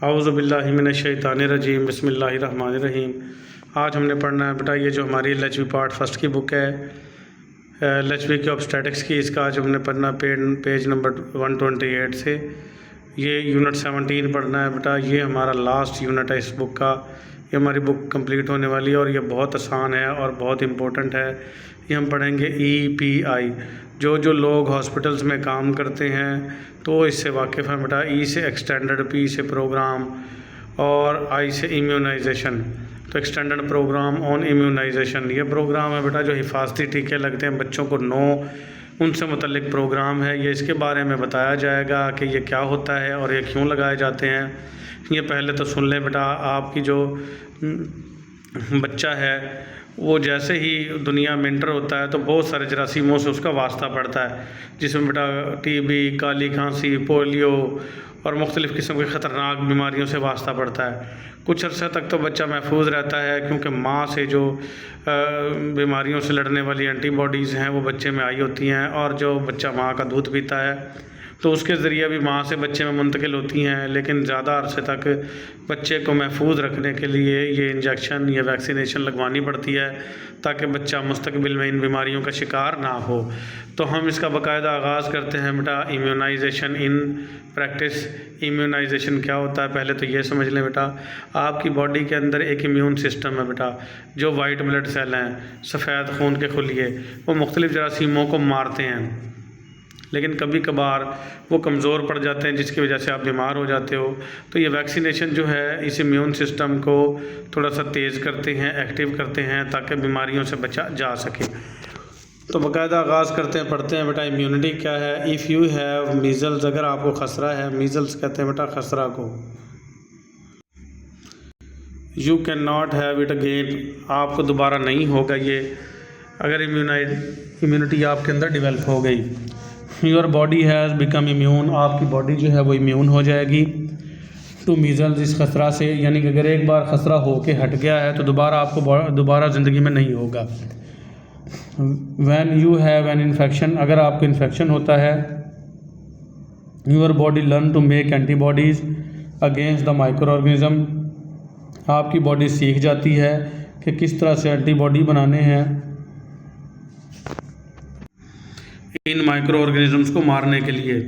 औज़ु बिल्लाहि मिनश्शैतानिर्रजीम बिस्मिल्लाहिर्रहमानिर्रहीम। आज हमने पढ़ना है बेटा ये जो हमारी एलएचबी पार्ट फर्स्ट की बुक है, एलएचबी की ऑब्स्टेटिक्स की। इसका आज हमने पढ़ना पेज नंबर 128 से। ये यूनिट 17 पढ़ना है बेटा। ये हमारा लास्ट यूनिट है इस बुक का। ये हमारी बुक कंप्लीट होने वाली है और ये बहुत आसान है और बहुत इम्पोर्टेंट है। ये हम पढ़ेंगे EPI। जो लोग हॉस्पिटल्स में काम करते हैं तो इससे वाकिफ़ हैं बेटा। E से एक्सटेंडेड, P से प्रोग्राम और I से इम्यूनाइजेशन। तो एक्सटेंडेड प्रोग्राम ऑन इम्यूनाइजेशन ये प्रोग्राम है बेटा जो हिफाजती टीके लगते हैं बच्चों को 9 उनसे मुतल्लिक प्रोग्राम है। ये इसके बारे में बताया जाएगा कि ये क्या होता है और ये क्यों लगाए जाते हैं। ये पहले तो सुन लें बेटा। आपकी जो बच्चा है वो जैसे ही दुनिया में इंटर होता है तो बहुत सारे जरासीमों से उसका वास्ता पड़ता है, जिसमें बेटा TB, काली खांसी, पोलियो और मुख्तलिफ़ किस्म की ख़तरनाक बीमारियों से वास्ता पड़ता है। कुछ अर्से तक तो बच्चा महफूज रहता है क्योंकि माँ से जो बीमारियों से लड़ने वाली एंटीबॉडीज़ हैं वो बच्चे में आई होती हैं, और जो बच्चा माँ का दूध पीता है तो उसके ज़रिए भी माँ से बच्चे में मुंतकिल होती हैं। लेकिन ज़्यादा अरसे तक बच्चे को महफूज रखने के लिए ये इंजेक्शन या वैक्सीनेशन लगवानी पड़ती है ताकि बच्चा मुस्तकबिल में इन बीमारियों का शिकार ना हो। तो हम इसका बाकायदा आगाज़ करते हैं बेटा। Immunisation in practice. इम्यूनाइजेशन क्या होता है पहले तो ये समझ लें बेटा। आपकी बॉडी के अंदर एक इम्यून सिस्टम है बेटा। जो वाइट ब्लड सेल हैं, सफ़ेद खून के खुलिये, वो मुख्तलिफ़ जरासीमों को मारते हैं, लेकिन कभी कभार वो कमज़ोर पड़ जाते हैं जिसकी वजह से आप बीमार हो जाते हो। तो ये वैक्सीनेशन जो है इस इम्यून सिस्टम को थोड़ा सा तेज़ करते हैं, एक्टिव करते हैं ताकि बीमारियों से बचा जा सके। तो बाकायदा आगाज़ करते हैं, पढ़ते हैं बेटा। इम्यूनिटी क्या है। इफ़ यू हैव मीज़ल्स, अगर आपको खसरा है, मीज़ल्स कहते हैं बेटा खसरा को। You can not have it again, आपको दोबारा नहीं होगा ये अगर इम्यूनिटी आपके अंदर डिवेल्प हो गई। Your body has become immune, आपकी बॉडी जो है वो इम्यून हो जाएगी टू मीज़ल्स, इस खसरा से। यानी कि अगर एक बार खसरा हो के हट गया है तो दोबारा आपको दोबारा ज़िंदगी में नहीं होगा। When you have an infection, अगर आपको इन्फेक्शन होता है, your body learn to make antibodies against the microorganism, आपकी बॉडी सीख जाती है कि किस तरह से एंटीबॉडी बनाने हैं इन माइक्रो ऑर्गेनिज़म्स को मारने के लिए।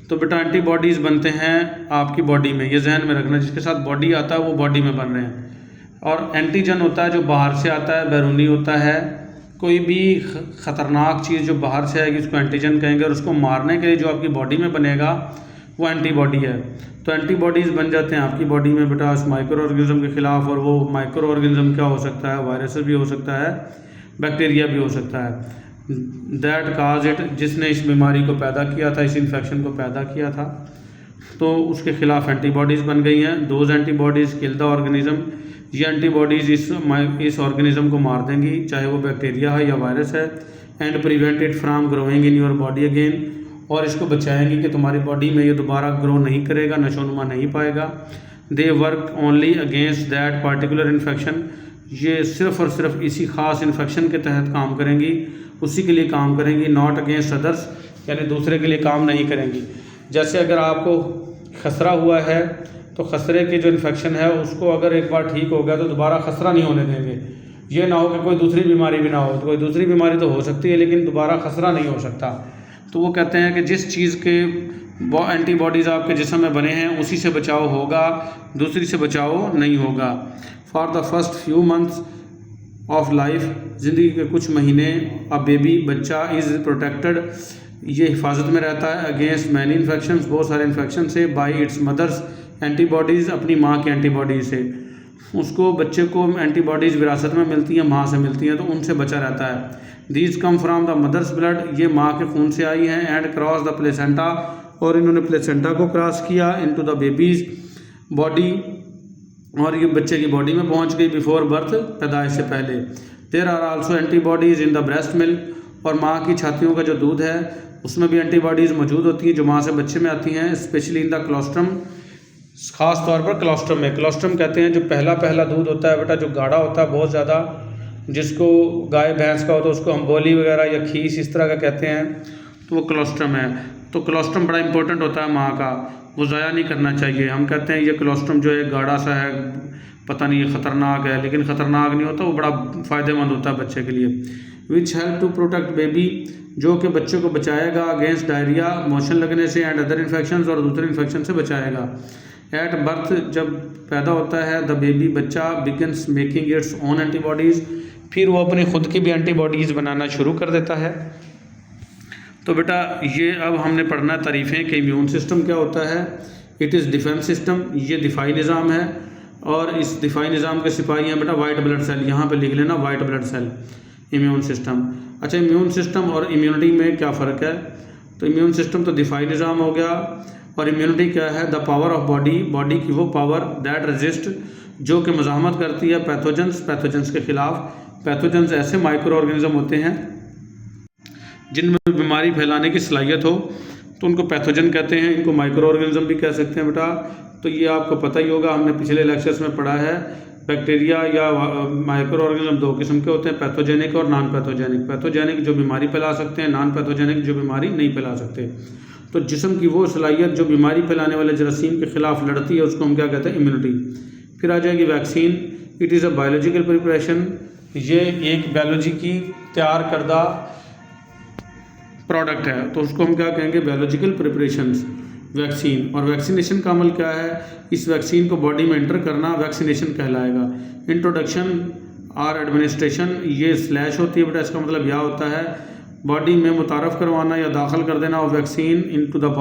तो बेटा एंटीबॉडीज़ बनते हैं आपकी बॉडी में, ये जहन में रखना। जिसके साथ बॉडी आता है वो बॉडी में बन रहे हैं। और एंटीजन होता है जो बाहर से आता है, बैरूनी होता है। कोई भी ख़तरनाक चीज़ जो बाहर से आएगी उसको एंटीजन कहेंगे, और उसको मारने के लिए जो आपकी बॉडी में बनेगा वो एंटीबॉडी है। तो एंटीबॉडीज़ बन जाते हैं आपकी बॉडी में बेटा उस माइक्रो ऑर्गेनिज़म के ख़िलाफ़। और वो माइक्रो ऑर्गेनिज़म क्या हो सकता है, वायरस भी हो सकता है, बैक्टीरिया भी हो सकता है। दैट काज इट, जिसने इस बीमारी को पैदा किया था, इस इन्फेक्शन को पैदा किया था, तो उसके ख़िलाफ़ एंटीबॉडीज़ बन गई हैं। Those antibodies kill the organism, ये एंटीबॉडीज़ इस ऑर्गेनिज़म को मार देंगी, चाहे वो बैक्टीरिया है या वायरस है। And prevent it from growing in your body again, और इसको बचाएंगी कि तुम्हारी बॉडी में ये दोबारा ग्रो नहीं करेगा, नशोनुमा नहीं पाएगा। They work only against that particular infection, ये सिर्फ़ और सिर्फ इसी ख़ास इन्फेक्शन के तहत काम करेंगी, उसी के लिए काम करेंगी। नॉट अगेंस्ट अदर्स, यानी दूसरे के लिए काम नहीं करेंगी। जैसे अगर आपको खसरा हुआ है तो खसरे की जो इन्फेक्शन है उसको अगर एक बार ठीक हो गया तो दोबारा खसरा नहीं होने देंगे। ये ना हो कि कोई दूसरी बीमारी भी ना हो। तो कोई दूसरी बीमारी तो हो सकती है लेकिन दोबारा खसरा नहीं हो सकता। तो वो कहते हैं कि जिस चीज़ के एंटीबॉडीज़ आपके जिस्म में बने हैं उसी से बचाव होगा, दूसरी से बचाव नहीं होगा। For the first few months of life, ज़िंदगी के कुछ महीने अ बेबी, बच्चा इज़ प्रोटेक्टेड, ये हिफाजत में रहता है अगेंस्ट मैनी इन्फेक्शंस, बहुत सारे इन्फेक्शन से, बाय इट्स मदर्स एंटीबॉडीज़, अपनी माँ की एंटीबॉडीज़ से। उसको बच्चे को एंटीबॉडीज़ विरासत में मिलती हैं, माँ से मिलती हैं, तो उनसे बचा रहता है। These come from the mother's blood, ये माँ के खून से आई हैं। एंड क्रॉस द प्लेसेंटा, और इन्होंने प्लेसेंटा को क्रॉस किया इनटू द बेबीज़ बॉडी, और ये बच्चे की बॉडी में पहुंच गई बिफोर बर्थ, पैदाइश से पहले। There are also antibodies in the breast milk, और माँ की छातियों का जो दूध है उसमें भी एंटीबॉडीज़ मौजूद होती हैं जो माँ से बच्चे में आती हैं। स्पेशली इन द क्लोस्ट्रम, ख़ास तौर पर क्लोस्ट्रम में। क्लोस्ट्रम कहते हैं जो पहला दूध होता है बेटा, जो गाढ़ा होता है बहुत ज़्यादा, जिसको गाय भैंस का होता है उसको हम बोली वगैरह या खीस इस तरह का कहते हैं। तो वो कोलोस्ट्रम है। तो कोलोस्ट्रम बड़ा इंपॉर्टेंट होता है माँ का, वो ज़ाया नहीं करना चाहिए। हम कहते हैं ये कोलोस्ट्रम जो है गाढ़ा सा है, पता नहीं ये ख़तरनाक है, लेकिन ख़तरनाक नहीं होता, वो बड़ा फ़ायदेमंद होता है बच्चे के लिए। Which help to protect baby, जो कि बच्चे को बचाएगा अगेंस्ट डायरिया, मोशन लगने से एंड अदर इन्फेक्शन, और दूसरे इन्फेक्शन से बचाएगा। एट बर्थ, जब पैदा होता है, द बेबी बच्चा begins making its own antibodies, फिर वो अपनी खुद की भी एंटीबॉडीज़ बनाना शुरू कर देता है। तो बेटा ये अब हमने पढ़ना तारीफ़ें कि इम्यून सिस्टम क्या होता है। इट इज़ डिफेंस सिस्टम, ये दिफाई निज़ाम है, और इस दिफाई निज़ाम के सिपाही हैं बेटा वाइट ब्लड सेल, यहाँ पे लिख लेना white blood cell, immune system. अच्छा, इम्यून सिस्टम और इम्यूनिटी में क्या फ़र्क है? तो इम्यून सिस्टम तो दिफाई निज़ाम हो गया, और इम्यूनिटी क्या है? The power of body, body की वो पावर दैट रेजिस्ट, जो कि मज़ाहमत करती है पैथोजेंस के ख़िलाफ़। पैथोजेंस ऐसे माइक्रो ऑर्गेनिज्म होते हैं जिनमें बीमारी फैलाने की सलाहियत हो, तो उनको पैथोजन कहते हैं। इनको माइक्रो ऑर्गेनिज्म भी कह सकते हैं बेटा। तो ये आपको पता ही होगा, हमने पिछले लेक्चर्स में पढ़ा है। बैक्टीरिया या माइक्रो ऑर्गेनिज्म दो किस्म के होते हैं, पैथोजेनिक और नॉन पैथोजेनिक। पैथोजेनिक जो बीमारी फैला सकते हैं, नॉन पैथोजेनिक जो बीमारी नहीं फैला सकते। तो जिस्म की वो सलाहियत जो बीमारी फैलाने वाले जरासीम के ख़िलाफ़ लड़ती है, उसको हम क्या कहते हैं? इम्यूनिटी। फिर आ जाएगी vaccine. It is a biological preparation, ये एक बायोलॉजी की तैयार करदा प्रोडक्ट है, तो उसको हम क्या कहेंगे? Biological preparations, vaccine. और वैक्सीनेशन का अमल क्या है? इस वैक्सीन को बॉडी में एंटर करना वैक्सीनेशन कहलाएगा। इंट्रोडक्शन और एडमिनिस्ट्रेशन, ये स्लैश होती है बेटा, इसका मतलब यह होता है बॉडी में मुतारफ़ करवाना या दाखिल कर देना और वैक्सीन इनटू द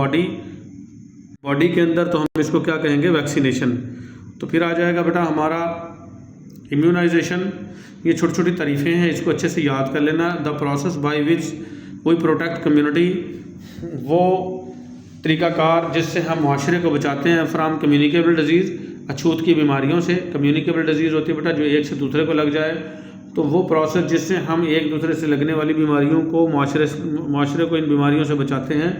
बॉडी के अंदर, तो हम इसको क्या कहेंगे? वैक्सीनेशन। तो फिर आ जाएगा बेटा हमारा इम्यूनाइजेशन। ये छोटी छोटी तारीफ़ें हैं, इसको अच्छे से याद कर लेना। The process by which we protect community, वो तरीक़ाकार जिससे हम माशरे को बचाते हैं फ्राम कम्युनिकेबल डिजीज़, अछूत की बीमारियों से। कम्युनिकेबल डिजीज़ होती है बेटा जो एक से दूसरे को लग जाए, तो वो प्रोसेस जिससे हम एक दूसरे से लगने वाली बीमारियों को माशरे को इन बीमारियों से बचाते हैं,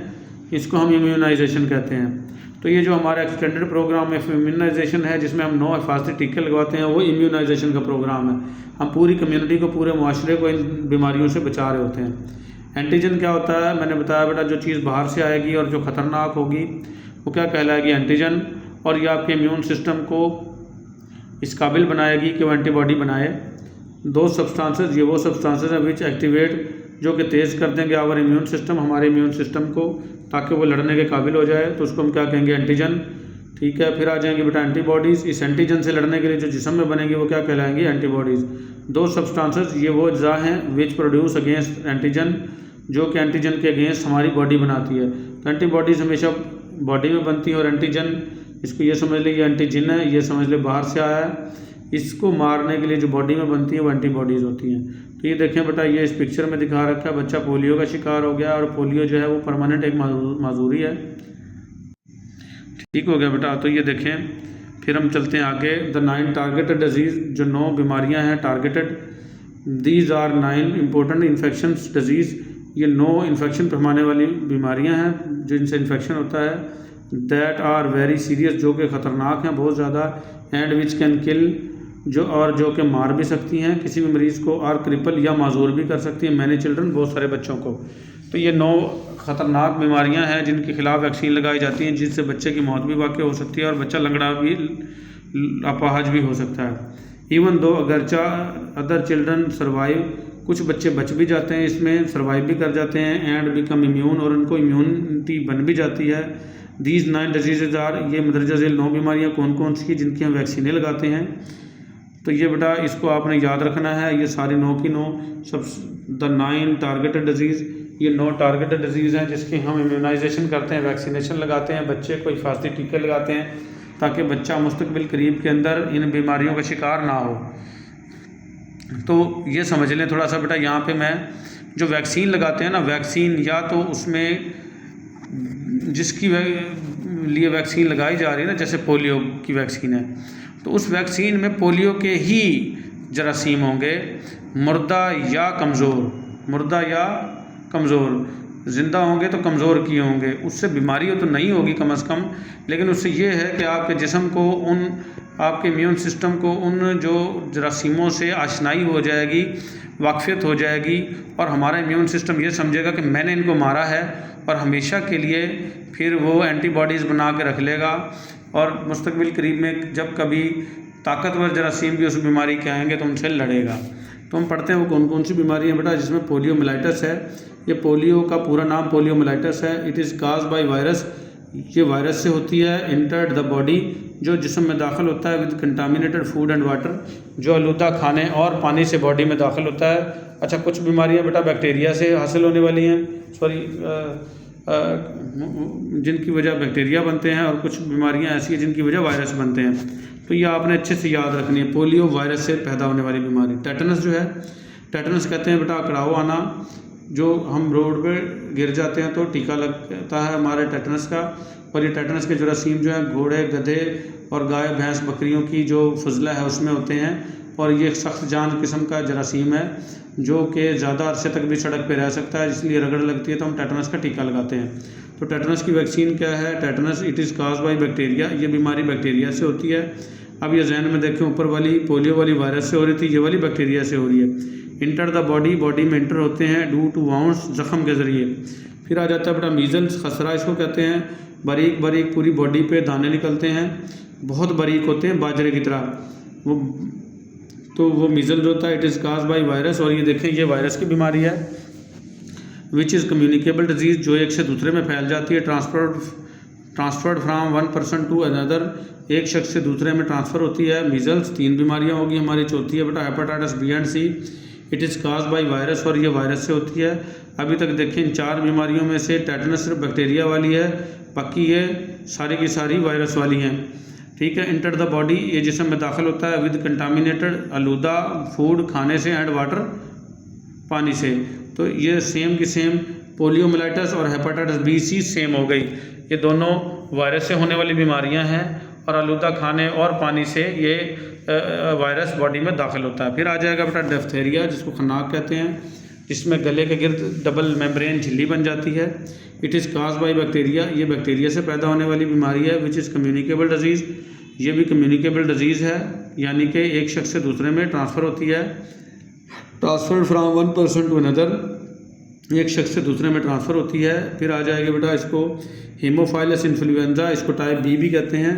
इसको हम इम्यूनाइजेशन कहते हैं। तो ये जो हमारा एक्सटेंडेड प्रोग्राम में इम्यूनाइजेशन है, जिसमें हम 9 हिफाजती टीके लगवाते हैं, वो इम्यूनाइजेशन का प्रोग्राम है। हम पूरी कम्युनिटी को, पूरे माशरे को इन बीमारियों से बचा रहे होते हैं। एंटीजन क्या होता है? मैंने बताया बेटा जो चीज़ बाहर से आएगी और जो ख़तरनाक होगी वो क्या कहलाएगी? एंटीजन। और ये आपके इम्यून सिस्टम को इस काबिल बनाएगी कि वो एंटीबॉडी बनाए। दो सब्सटेंसेस, ये वो सब्सटेंसेस हैं विच एक्टिवेट, जो कि तेज़ कर देंगे आवर इम्यून सिस्टम, हमारे इम्यून सिस्टम को, ताकि वो लड़ने के काबिल हो जाए, तो उसको हम क्या कहेंगे? एंटीजन। ठीक है, फिर आ जाएंगे बेटा एंटीबॉडीज़। इस एंटीजन से लड़ने के लिए जो जिस्म में बनेंगी वो क्या कहलाएंगी? एंटीबॉडीज़। दो सब्सटेंसेस, ये वो अज्जा हैं विच प्रोड्यूस अगेंस्ट एंटीजन, जो कि एंटीजन के अगेंस्ट हमारी बॉडी बनाती है। तो एंटीबॉडीज़ हमेशा बॉडी में बनती है, और एंटीजन, इसको ये समझ ले ये एंटीजन है, ये समझ ले बाहर से आया है। इसको मारने के लिए जो बॉडी में बनती है वो एंटीबॉडीज़ होती हैं। तो ये देखें बेटा, ये इस पिक्चर में दिखा रखा है, बच्चा पोलियो का शिकार हो गया, और पोलियो जो है वो परमानेंट एक माजूरी है। ठीक हो गया बेटा। तो ये देखें, फिर हम चलते हैं आगे। द 9 टारगेटेड डिजीज़, जो 9 बीमारियां हैं targeted. These are 9 important infections disease, ये 9 इन्फेक्शन फैलाने वाली बीमारियां हैं जिनसे इन्फेक्शन होता है। दैट आर वेरी सीरियस, जो कि ख़तरनाक हैं बहुत ज़्यादा। एंड विच कैन किल, जो कि मार भी सकती हैं किसी भी मरीज़ को, और क्रिपल या माजूर भी कर सकती हैं मैनी चिल्ड्रन, बहुत सारे बच्चों को। तो ये 9 ख़तरनाक बीमारियां हैं जिनके खिलाफ वैक्सीन लगाई जाती हैं, जिससे बच्चे की मौत भी वाक़ई हो सकती है और बच्चा लंगड़ा भी, अपाहज भी हो सकता है। Even though अगरचा other children survive, कुछ बच्चे बच भी जाते हैं, इसमें सर्वाइव भी कर जाते हैं। एंड बिकम इम्यून, और उनको इम्यूनिटी बन भी जाती है। दीज 9 डिजीज़ आर, ये मदरजा झेल 9 बीमारियाँ कौन कौन सी जिनकी हम वैक्सीनें लगाते हैं। तो ये बेटा इसको आपने याद रखना है, ये सारी 9 की 9 सब द 9 टारगेटेड डिजीज़, ये 9 टारगेटेड डिजीज़ हैं जिसकी हम इम्यूनाइजेशन करते हैं, वैक्सीनेशन लगाते हैं, बच्चे को हिफाजती टीके लगाते हैं, ताकि बच्चा मुस्तकबिल करीब के अंदर इन बीमारियों का शिकार ना हो। तो ये समझ लें थोड़ा सा बेटा, यहाँ पे मैं जो वैक्सीन लगाते हैं ना, वैक्सीन या तो उसमें जिसकी लिए वैक्सीन लगाई जा रही है ना, जैसे पोलियो की वैक्सीन है, तो उस वैक्सीन में पोलियो के ही जरासीम होंगे, मुर्दा या कमज़ोर, ज़िंदा होंगे तो कमज़ोर किए होंगे। उससे बीमारी तो नहीं होगी कम अज़ कम, लेकिन उससे ये है कि आपके जिस्म को उन आपके इम्यून सिस्टम को उन जो जरासीमों से आशनाई हो जाएगी, वाकफियत हो जाएगी, और हमारा इम्यून सिस्टम ये समझेगा कि मैंने इनको मारा है, और हमेशा के लिए फिर वो एंटीबॉडीज़ बना के रख लेगा, और मुस्तकबिल करीब में जब कभी ताकतवर जरासीम भी उस बीमारी के आएंगे तो उनसे लड़ेगा। तो हम पढ़ते हैं वो कौन कौन सी बीमारी हैं बेटा, जिसमें पोलियोमाइलाइटिस है। ये पोलियो का पूरा नाम पोलियोमाइलाइटिस है। It is cause by virus, ये वायरस से होती है। एंटर्ड द बॉडी, जो जिस्म में दाखिल होता है with contaminated food and water, जो आलूदा खाने और पानी से बॉडी में दाखिल होता है। अच्छा, कुछ बीमारियां बेटा बैक्टीरिया से हासिल होने वाली हैं, जिनकी वजह बैक्टीरिया बनते हैं, और कुछ बीमारियां ऐसी हैं जिनकी वजह वायरस बनते हैं। तो ये आपने अच्छे से याद रखनी है, पोलियो वायरस से पैदा होने वाली बीमारी। टेटनस जो है, टेटनस कहते हैं बेटा अकड़ाव आना, जो हम रोड पे गिर जाते हैं तो टीका लगता है हमारे टेटनस का, और ये टेटनस के जरासीम जो है घोड़े, गधे और गाय, भैंस, बकरियों की जो फजला है उसमें होते हैं, और ये एक सख्त जान किस्म का जरासीम है जो कि ज़्यादा अरसे तक भी सड़क पे रह सकता है, इसलिए रगड़ लगती है तो हम टेटनस का टीका लगाते हैं। तो टेटनस की वैक्सीन क्या है? Tetanus it is caused by bacteria, ये बीमारी बैक्टीरिया से होती है। अब ये जहन में देखें, ऊपर वाली पोलियो वाली वायरस से हो रही थी, ये वाली बैक्टीरिया से हो रही है। इंटर द बॉडी, बॉडी में इंटर होते हैं ड्यू टू वाउंड्स, जख्म के ज़रिए। फिर आ जाता है बेटा मीज़ल्स, खसरा इसको कहते हैं। बारीक बारीक पूरी बॉडी पे दाने निकलते हैं, बहुत बारीक होते हैं बाजरे की तरह वो, तो वो मीज़ल्स होता है। It is caused by virus, और ये देखें ये वायरस की बीमारी है। विच इज़ कम्युनिकेबल डिजीज़, जो एक से दूसरे में फैल जाती है। Transferred from one person to another, एक शख्स से दूसरे में ट्रांसफ़र होती है। मीज़ल्स 3 बीमारियां होगी हमारी। चौथी है बेटा hepatitis B and C, it is caused by virus, और ये वायरस से होती है। अभी तक देखें इन 4 बीमारियों में से टेटनस सिर्फ बैक्टीरिया वाली है, बाकी ये सारी की सारी वायरस वाली हैं। ठीक है। इंटर द बॉडी, ये जिस्म में दाखिल होता है विद कंटामिनेटेड, आलूदा फूड खाने से, एंड वाटर पानी से। तो ये सेम की सेम पोलियोमाइलाइटिस और हेपेटाइटिस बी सी सेम हो गई। ये दोनों वायरस से होने वाली बीमारियां हैं, और आलूदा खाने और पानी से ये वायरस बॉडी में दाखिल होता है। फिर आ जाएगा बेटा डिफ्थेरिया, जिसको खन्नाक कहते हैं, जिसमें गले के गिर्द डबल मेम्ब्रेन झिल्ली बन जाती है। It is caused by bacteria, ये बैक्टीरिया से पैदा होने वाली बीमारी है। विच इज़ कम्युनिकेबल डिजीज़, ये भी कम्युनिकेबल डिजीज़ है, यानी कि एक शख्स से दूसरे में ट्रांसफ़र होती है। Transfer from one person to another, एक शख्स से दूसरे में ट्रांसफ़र होती है। फिर आ जाएगी बेटा इसको हीमोफाइलस इन्फ्लुएंजा, इसको टाइप बी भी कहते हैं।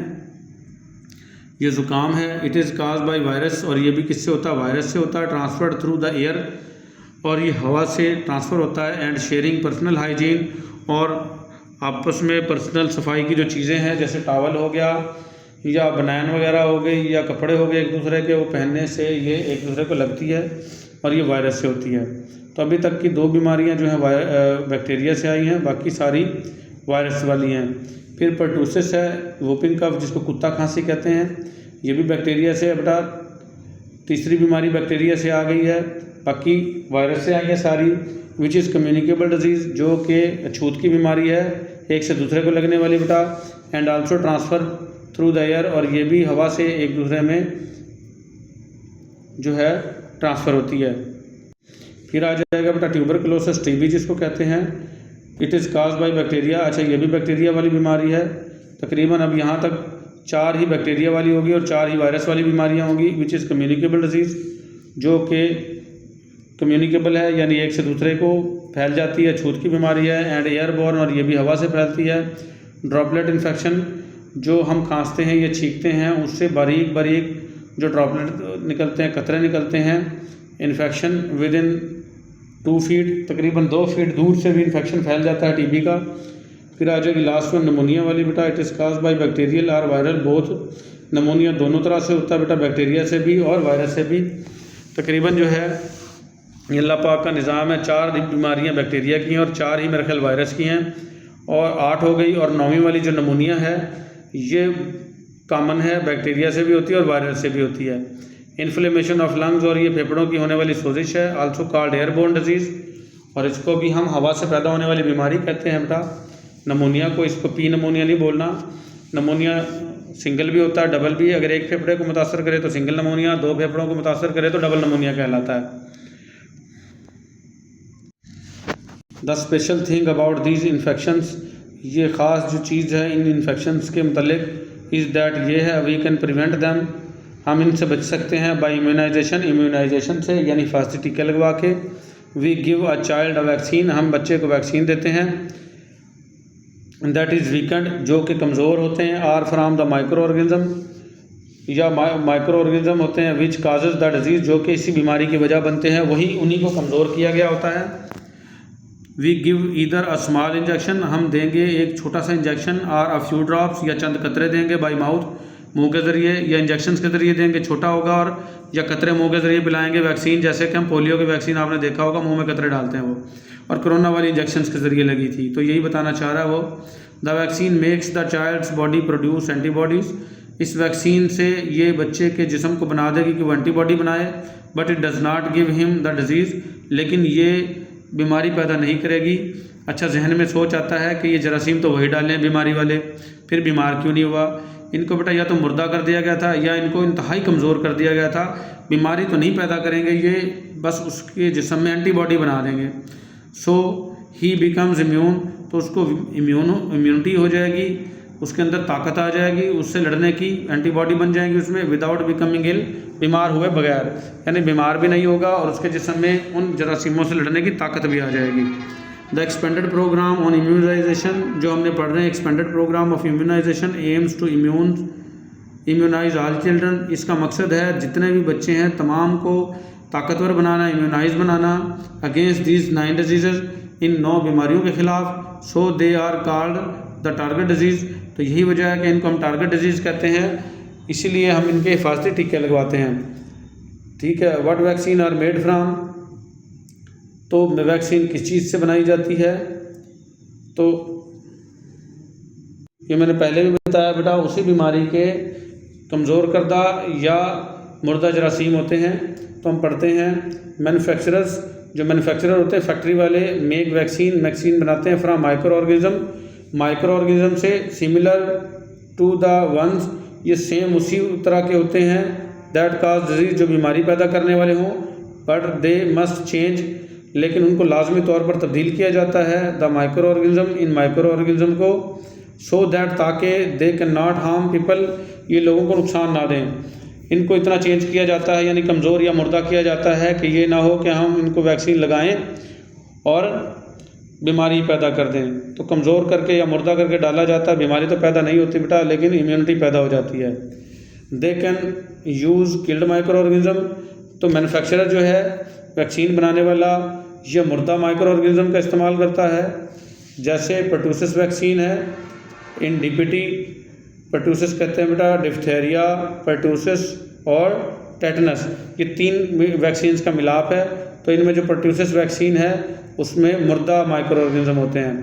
ये ज़ुकाम है। It is caused by virus, और ये भी किससे होता है? वायरस से होता है। ट्रांसफर्ड थ्रू द एयर, और ये हवा से ट्रांसफ़र होता है। एंड शेयरिंग पर्सनल हाइजीन, और आपस में पर्सनल सफाई की जो चीज़ें हैं, जैसे टावल हो गया या बनैन वगैरह हो गई या कपड़े हो गए एक दूसरे के, वो पहनने से ये एक दूसरे को लगती है, और ये वायरस से होती है। तो अभी तक की 2 बीमारियां जो हैं बैक्टीरिया से आई हैं, बाकी सारी वायरस वाली हैं। फिर पर्टूसिस है, वोपिंग कफ, जिसको कुत्ता खांसी कहते हैं, ये भी बैक्टीरिया से है बेटा। तीसरी बीमारी बैक्टीरिया से आ गई है, बाकी वायरस से आई है सारी। विच इज़ कम्युनिकेबल डिजीज़, जो कि अछूत की बीमारी है, एक से दूसरे को लगने वाली बेटा। And also transfer through the air, और ये भी हवा से एक दूसरे में जो है ट्रांसफ़र होती है। फिर आ जाएगा बेटा ट्यूबरकुलोसिस, टीबी जिसको कहते हैं। It is caused by bacteria, अच्छा ये भी बैक्टीरिया वाली बीमारी है। तकरीबन अब यहाँ तक 4 ही बैक्टीरिया वाली होगी और 4 ही वायरस वाली बीमारियाँ होंगी। विच इज़ कम्युनिकेबल डिजीज़, जो कि कम्युनिकेबल है, यानी एक से दूसरे को फैल जाती है, छूत की बीमारी है। एंड एयरबॉर्न, और ये भी हवा से फैलती है। ड्रॉपलेट इन्फेक्शन, जो हम खांसते हैं या छींकते हैं, उससे बारीक बारीक जो ड्रॉपलेट निकलते हैं, कतरे निकलते हैं। इन्फेक्शन विद इन 2 फीट, तकरीबन 2 फीट दूर से भी इन्फेक्शन फैल जाता है टीबी का। फिर आ जाएगी लास्ट वन नमोनिया वाली बेटा। It is caused by bacterial और वायरल बोथ, नमोनिया दोनों तरह से होता है बेटा, बैक्टीरिया से भी और वायरस से भी। तकरीबन जो है ये अल्लाह पाक का निज़ाम है, 4 बीमारियाँ बैक्टीरिया की हैं और 4 ही मेरे ख्याल वायरस की हैं, और 8 हो गई। और 9वीं वाली जो नमोनिया है, ये कॉमन है, बैक्टीरिया से भी होती है और वायरस से भी होती है। इन्फ्लेमेशन ऑफ लंग्स, और ये फेफड़ों की होने वाली सोजिश है। आल्सो कॉल्ड एयरबोर्न डिजीज़, और इसको भी हम हवा से पैदा होने वाली बीमारी कहते हैं बेटा। नमोनिया को, इसको पी नमोनिया नहीं बोलना। नमोनिया सिंगल भी होता है, डबल भी। अगर एक फेफड़े को मुतासर करे तो सिंगल नमोनिया, 2 फेफड़ों को मुतासर करे तो डबल नमोनिया कहलाता है। The special thing about these infections, ये ख़ास जो चीज़ है इन इन्फेक्शंस के मतलब, इज़ दैट ये है वी कैन प्रिवेंट दैम, हम इनसे बच सकते हैं बाय इम्यूनाइजेशन से, यानी हिफाजती टीके लगवा के। We give a child a vaccine, हम बच्चे को वैक्सीन देते हैं। दैट इज़ वीकेंड, जो कि कमज़ोर होते हैं। Are from the microorganism, या माइक्रो ऑर्गेनिज्म होते हैं विच काजेज द डिजीज़, जो कि इसी बीमारी की वजह बनते हैं, वही उन्हीं को कमज़ोर किया गया होता है। We give either a small injection, हम देंगे एक छोटा सा इंजेक्शन, और अ फ्यू ड्रॉप्स, या चंद कतरे देंगे, बाई माउथ, मुंह के ज़रिए, या इंजेक्शन के ज़रिए देंगे, छोटा होगा, और या कतरे मुंह के ज़रिए पिलाएंगे वैक्सीन। जैसे कि हम पोलियो की वैक्सीन आपने देखा होगा, मुंह में कतरे डालते हैं वो, और कोरोना वाली इंजेक्शन के ज़रिए लगी थी। तो यही बताना चाह रहा है वो। The vaccine makes the child's body produce antibodies, इस वैक्सीन से ये बच्चे के जिस्म को बना देगी कि वो एंटीबॉडी बनाए। But it does not give him the disease, लेकिन ये बीमारी पैदा नहीं करेगी। अच्छा, जहन में सोच आता है कि ये जरासीम तो वही डालें बीमारी वाले, फिर बीमार क्यों नहीं हुआ। इनको बेटा या तो मुर्दा कर दिया गया था, या इनको इंतहाई कमज़ोर कर दिया गया था। बीमारी तो नहीं पैदा करेंगे ये, बस उसके जिस्म में एंटीबॉडी बना देंगे। सो ही बिकम्स इम्यून, तो उसको इम्यूनिटी हो जाएगी, उसके अंदर ताकत आ जाएगी, उससे लड़ने की एंटीबॉडी बन जाएंगी उसमें, विदाउट बिकमिंग इल, बीमार हुए बगैर, यानी बीमार भी नहीं होगा, और उसके जिस्म में उन जरासीमों से लड़ने की ताकत भी आ जाएगी। The expanded programme on immunization, जो हमने पढ़ रहे हैं, expanded programme of immunization aims to immunize all children, इसका मकसद है जितने भी बच्चे हैं तमाम को ताकतवर बनाना, इम्यूनाइज बनाना, अगेंस्ट दीज 9 डिजीज़, इन 9 बीमारियों के ख़िलाफ़। So they are called the target disease, तो यही वजह है कि इनको हम टारगेट डिजीज़ कहते हैं, इसीलिए हम इनके हिफाजती टीके लगवाते हैं। ठीक है। What vaccine are made from, तो वैक्सीन किस चीज़ से बनाई जाती है, तो ये मैंने पहले भी बताया बेटा, उसी बीमारी के कमज़ोर करदा या मुर्दा जरासीम होते हैं। तो हम पढ़ते हैं मैन्युफैक्चरर्स, जो मैन्युफैक्चरर होते हैं फैक्ट्री वाले, मेक वैक्सीन बनाते हैं फ्राम माइक्रो ऑर्गेनिज्म से, सिमिलर टू द वंस, ये सेम उसी तरह के होते हैं, दैट काज डिजीज़, जो बीमारी पैदा करने वाले हों, बट दे मस्ट चेंज, लेकिन उनको लाजमी तौर पर तब्दील किया जाता है, the micro organism, in micro organism को, सो दैट, ताकि they can not harm people, ये लोगों को नुकसान ना दें। इनको इतना चेंज किया जाता है, यानी कमज़ोर या मुर्दा किया जाता है कि ये ना हो कि हम इनको वैक्सीन लगाएं और बीमारी पैदा कर दें। तो कमज़ोर करके या मुर्दा करके डाला जाता है, बीमारी तो पैदा नहीं होती बेटा, लेकिन इम्यूनिटी पैदा हो जाती है। They can use killed micro organism, तो मैन्युफैक्चरर जो है वैक्सीन बनाने वाला, ये मुर्दा माइक्रो ऑर्गेनिज्म का इस्तेमाल करता है। जैसे पर्टूसिस वैक्सीन है, इन डीपीटी, पर्टूसिस कहते हैं बेटा डिफ्थेरिया, पर्टूसिस और टेटनस, ये 3 वैक्सीन का मिलाप है। तो इनमें जो पर्टूसिस वैक्सीन है उसमें मुर्दा माइक्रो ऑर्गेनिज्म होते हैं।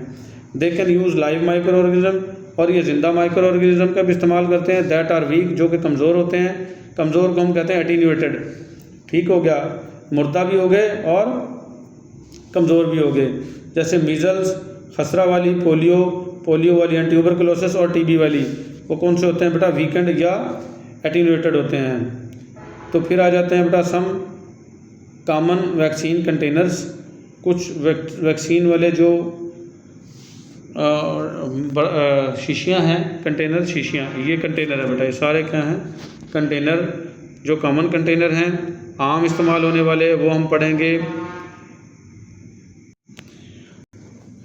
They can use live micro organism, और ये ज़िंदा माइक्रो ऑर्गेनिज्म का भी इस्तेमाल करते हैं। दैट आर वीक, जो कि कमज़ोर होते हैं, कमज़ोर को हम कहते हैं एटीन्यूएटेड। ठीक हो गया, मुर्दा भी हो गए और कमज़ोर भी हो गए। जैसे मीज़ल्स, खसरा वाली, पोलियो वाली, ट्यूबरकुलोसिस और टीबी वाली, वो कौन से होते हैं बेटा, वीकेंड या एटीन्यूएटेड होते हैं। तो फिर आ जाते हैं बेटा सम कॉमन वैक्सीन कंटेनर्स, कुछ वैक्सीन वाले जो शीशियाँ हैं, कंटेनर शीशियाँ, ये कंटेनर है बेटा, ये सारे क्या हैं कंटेनर, जो कॉमन कंटेनर हैं, आम इस्तेमाल होने वाले, वो हम पढ़ेंगे।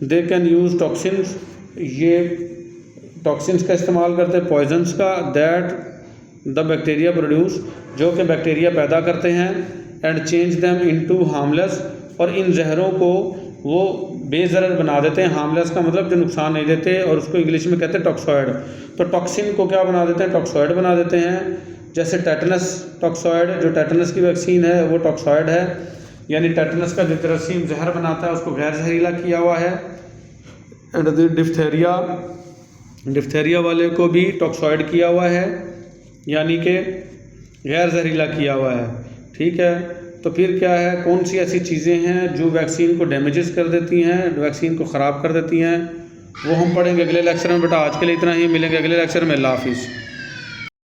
दे कैन यूज़ टॉक्सिन्स, ये टॉक्सिन्स का इस्तेमाल करते हैं, पॉइजन्स का, दैट द बैक्टीरिया प्रोड्यूस, जो कि बैक्टीरिया पैदा करते हैं, and change them into harmless, और इन जहरों को वो बेज़रर बना देते हैं। हार्मलेस का मतलब जो नुकसान नहीं देते, और उसको इंग्लिश में कहते हैं टॉक्सॉइड। तो टॉक्सिन को क्या बना देते हैं, टॉक्सॉइड बना देते हैं। जैसे टेटनस टॉक्सॉइड, जो टेटनस की वैक्सीन है वो टॉक्सॉइड है, यानी टेटनस का जो जरासीम जहर बनाता है उसको गैर जहरीला किया हुआ है। एंड डिफ्थेरिया वाले को भी टॉक्सॉइड किया हुआ है, यानी कि गैर जहरीला किया हुआ है। ठीक है। तो फिर क्या है, कौन सी ऐसी चीज़ें हैं जो वैक्सीन को डैमेजेस कर देती हैं, वैक्सीन को ख़राब कर देती हैं, वो हम पढ़ेंगे अगले लेक्चर में बेटा। आज के लिए इतना ही, मिलेंगे अगले लेक्चर में। अल्लाह हाफिज़।